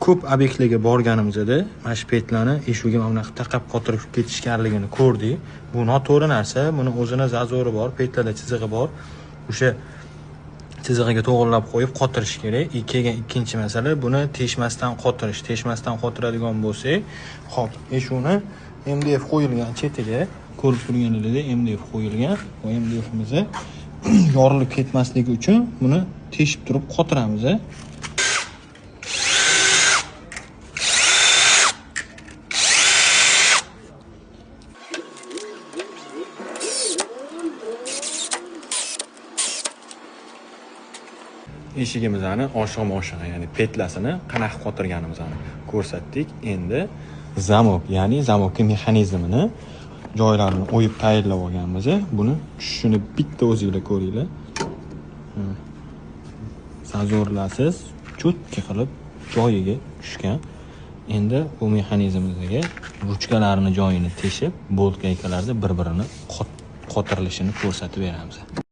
ko'p obyektlarga borganimizda mana shu petlarni eshigga mana bunaqa taqab qotirib ketishganligini ko'rdik. Bu noto'g'ri narsa. Buni o'zini zazori bor, petlarda chizig'i bor. O'sha chizig'iga to'g'rilab qo'yib qotirish kerak. Keyin ikkinchi masala buni teshmasdan qotirish. Teshmasdan qotiradigan bo'lsak, hop, eshikni MDF qo'yilgan chetiga ko'rib turganingizdek MDF qo'yilgan. Bu MDFimiz yorilib ketmasligi uchun buni teshib turib qotiramiz. Eshigimizni oshiq-moshiq, ya'ni petlasini qanaqa qotirganimizni ko'rsatdik. Endi zamok, ya'ni zamokka mexanizmini joylarini o'yib tayyorlab olganmiz. Buni tushishini bitta o'zingizlar ko'ringlar. Sazorlasiz, cho'tka qilib joyiga tushgan. Endi bu mexanizmimizga ruchkalarini joyini teshib, bolt gaykalarda bir-birini qotirilishini ko'rsatib beramiz.